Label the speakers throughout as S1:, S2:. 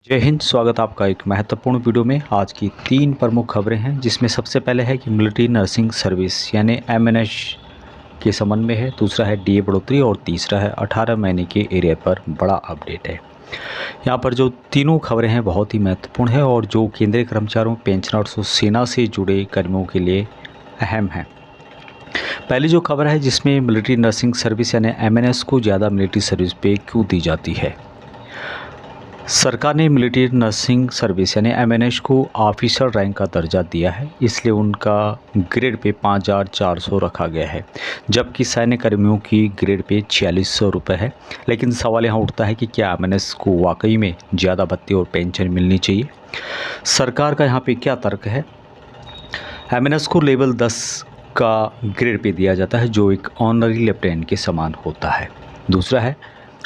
S1: जय हिंद। स्वागत आपका एक महत्वपूर्ण वीडियो में। आज की 3 प्रमुख खबरें हैं, जिसमें सबसे पहले है कि मिलिट्री नर्सिंग सर्विस यानी एमएनएस के संबंध में है, दूसरा है डीए बढ़ोतरी और तीसरा है 18 महीने के एरिया पर बड़ा अपडेट है। यहाँ पर जो तीनों खबरें हैं बहुत ही महत्वपूर्ण है और जो केंद्रीय कर्मचारियों, पेंशनर्स और सेना से जुड़े कर्मियों के लिए अहम है। पहली जो खबर है जिसमें मिलिट्री नर्सिंग सर्विस यानी एमएनएस को ज़्यादा मिलिट्री सर्विस पे क्यों दी जाती है। सरकार ने मिलिट्री नर्सिंग सर्विस यानी एमएनएस को ऑफिसर रैंक का दर्जा दिया है, इसलिए उनका ग्रेड पे 5,400 रखा गया है, जबकि सैन्य कर्मियों की ग्रेड पे 4,600 रुपये है। लेकिन सवाल यहाँ उठता है कि क्या एमएनएस को वाकई में ज़्यादा भत्ते और पेंशन मिलनी चाहिए। सरकार का यहाँ पे क्या तर्क है। एमएनएस को लेवल 10 का ग्रेड पे दिया जाता है, जो एक ऑनरी लेफ्टिनेंट के समान होता है। दूसरा है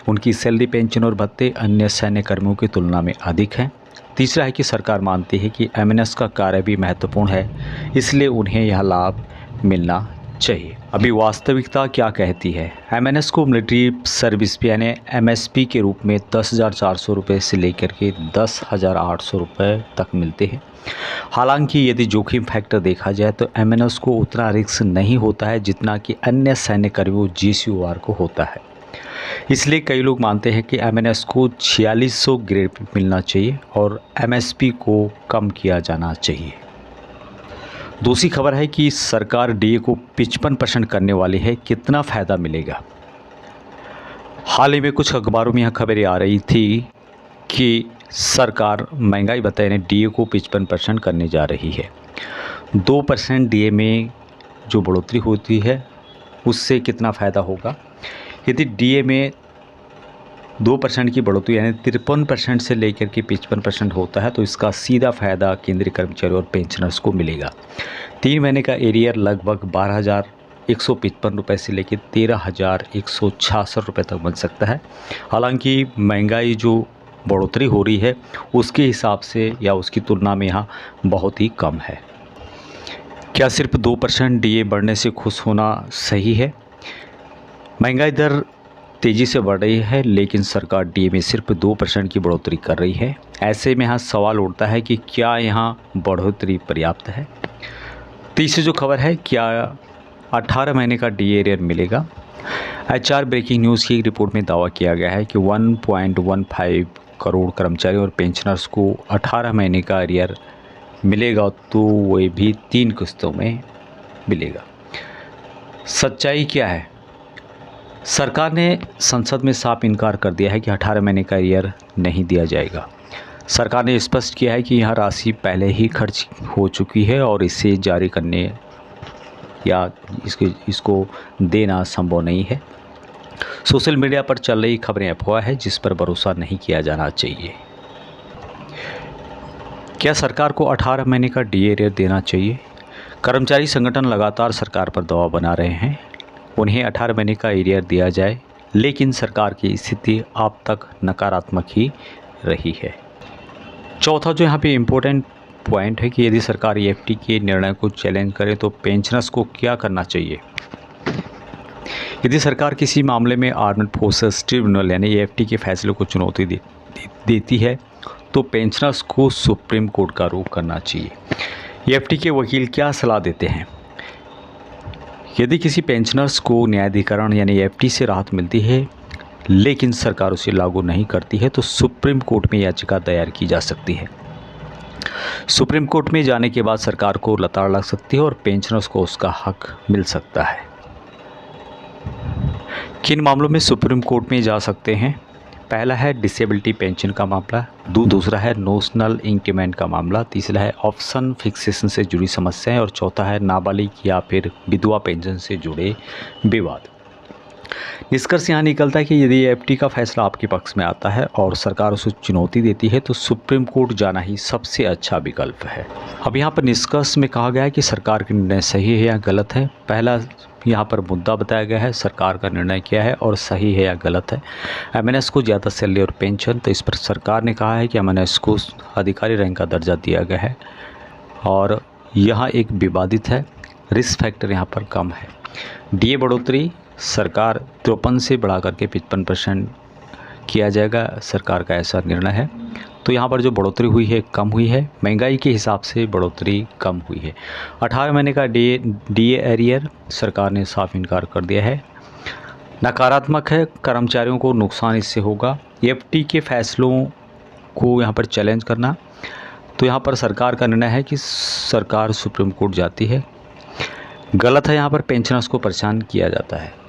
S1: उनकी सैलरी, पेंशन और भत्ते अन्य सैन्य कर्मियों की तुलना में अधिक हैं। तीसरा है कि सरकार मानती है कि एमएनएस का कार्य भी महत्वपूर्ण है, इसलिए उन्हें यह लाभ मिलना चाहिए। अभी वास्तविकता क्या कहती है। एमएनएस को मिलिट्री सर्विस पे यानी एमएसपी के रूप में 10,400 रुपये से लेकर के 10,800 रुपये तक मिलते हैं। हालांकि यदि जोखिम फैक्टर देखा जाए तो एमएनएस को उतना रिस्क नहीं होता है जितना कि अन्य सैन्य कर्मियों जीसीओआर को होता है। इसलिए कई लोग मानते हैं कि एमएनएस को 4600 ग्रेड पे मिलना चाहिए और एमएसपी को कम किया जाना चाहिए। दूसरी खबर है कि सरकार डीए को 55% करने वाली है, कितना फ़ायदा मिलेगा। हाल ही में कुछ अखबारों में यह खबरें आ रही थी कि सरकार महंगाई भत्ते यानी डीए को 55% करने जा रही है। 2% डीए में जो बढ़ोतरी होती है उससे कितना फ़ायदा होगा। यदि डीए में 2% की बढ़ोतरी यानी 53% से लेकर के 55% होता है तो इसका सीधा फ़ायदा केंद्रीय कर्मचारियों और पेंशनर्स को मिलेगा। 3 महीने का एरियर लगभग 12,155 रुपये से लेकर 13,166 रुपये तक बन सकता है। हालांकि महंगाई जो बढ़ोतरी हो रही है उसके हिसाब से या उसकी तुलना में यहाँ बहुत ही कम है। क्या सिर्फ 2% डीए बढ़ने से खुश होना सही है। महंगाई दर तेज़ी से बढ़ रही है, लेकिन सरकार डीए में सिर्फ 2% की बढ़ोतरी कर रही है। ऐसे में यहाँ सवाल उठता है कि क्या यहाँ बढ़ोतरी पर्याप्त है। तीसरी जो खबर है, क्या 18 महीने का डीए एरियर मिलेगा। एचआर ब्रेकिंग न्यूज़ की रिपोर्ट में दावा किया गया है कि 1.15 करोड़ कर्मचारियों और पेंशनर्स को 18 महीने का एरियर मिलेगा, तो वह भी 3 किस्तों में मिलेगा। सच्चाई क्या है। सरकार ने संसद में साफ इनकार कर दिया है कि 18 महीने का एरियर नहीं दिया जाएगा। सरकार ने स्पष्ट किया है कि यह राशि पहले ही खर्च हो चुकी है और इसे जारी करने या इसको देना संभव नहीं है। सोशल मीडिया पर चल रही खबरें अफवाह है, जिस पर भरोसा नहीं किया जाना चाहिए। क्या सरकार को 18 महीने का डीए एरियर देना चाहिए। कर्मचारी संगठन लगातार सरकार पर दबाव बना रहे हैं, उन्हें 18 महीने का एरियर दिया जाए, लेकिन सरकार की स्थिति अब तक नकारात्मक ही रही है। चौथा जो यहाँ पे इम्पोर्टेंट पॉइंट है कि यदि सरकार ईएफटी के निर्णय को चैलेंज करे तो पेंशनर्स को क्या करना चाहिए। यदि सरकार किसी मामले में आर्म्ड फोर्सेस ट्रिब्यूनल यानी ईएफटी के फैसले को चुनौती देती है तो पेंशनर्स को सुप्रीम कोर्ट का रुख करना चाहिए। ईएफटी के वकील क्या सलाह देते हैं। यदि किसी पेंशनर्स को न्यायाधिकरण यानी एफटी से राहत मिलती है लेकिन सरकार उसे लागू नहीं करती है तो सुप्रीम कोर्ट में याचिका दायर की जा सकती है। सुप्रीम कोर्ट में जाने के बाद सरकार को लताड़ लग सकती है और पेंशनर्स को उसका हक मिल सकता है। किन मामलों में सुप्रीम कोर्ट में जा सकते हैं। पहला है डिसेबिलिटी पेंशन का मामला, दूसरा है नोशनल इंक्रीमेंट का मामला, तीसरा है ऑप्शन फिक्सेशन से जुड़ी समस्याएं और चौथा है नाबालिग या फिर विधवा पेंशन से जुड़े विवाद। निष्कर्ष यहाँ निकलता है कि यदि एफटी का फैसला आपके पक्ष में आता है और सरकार उसे चुनौती देती है तो सुप्रीम कोर्ट जाना ही सबसे अच्छा विकल्प है। अब यहाँ पर निष्कर्ष में कहा गया है कि सरकार का निर्णय सही है या गलत है। पहला यहाँ पर मुद्दा बताया गया है, सरकार का निर्णय क्या है और सही है या गलत है। एमएनएस को ज़्यादा सैलरी और पेंशन, तो इस पर सरकार ने कहा है कि एमएनएस को अधिकारी रैंक का दर्जा दिया गया है और यहाँ एक विवादित है, रिस्क फैक्टर यहाँ पर कम है। डीए बढ़ोतरी सरकार 53 से बढ़ा करके 55% किया जाएगा, सरकार का ऐसा निर्णय है। तो यहाँ पर जो बढ़ोतरी हुई है कम हुई है, महंगाई के हिसाब से बढ़ोतरी कम हुई है। 18 महीने का डीए एरियर सरकार ने साफ इनकार कर दिया है। नकारात्मक है, कर्मचारियों को नुकसान इससे होगा। एफटी के फैसलों को यहाँ पर चैलेंज करना, तो यहाँ पर सरकार का निर्णय है कि सरकार सुप्रीम कोर्ट जाती है। गलत है, यहाँ पर पेंशनर्स को परेशान किया जाता है।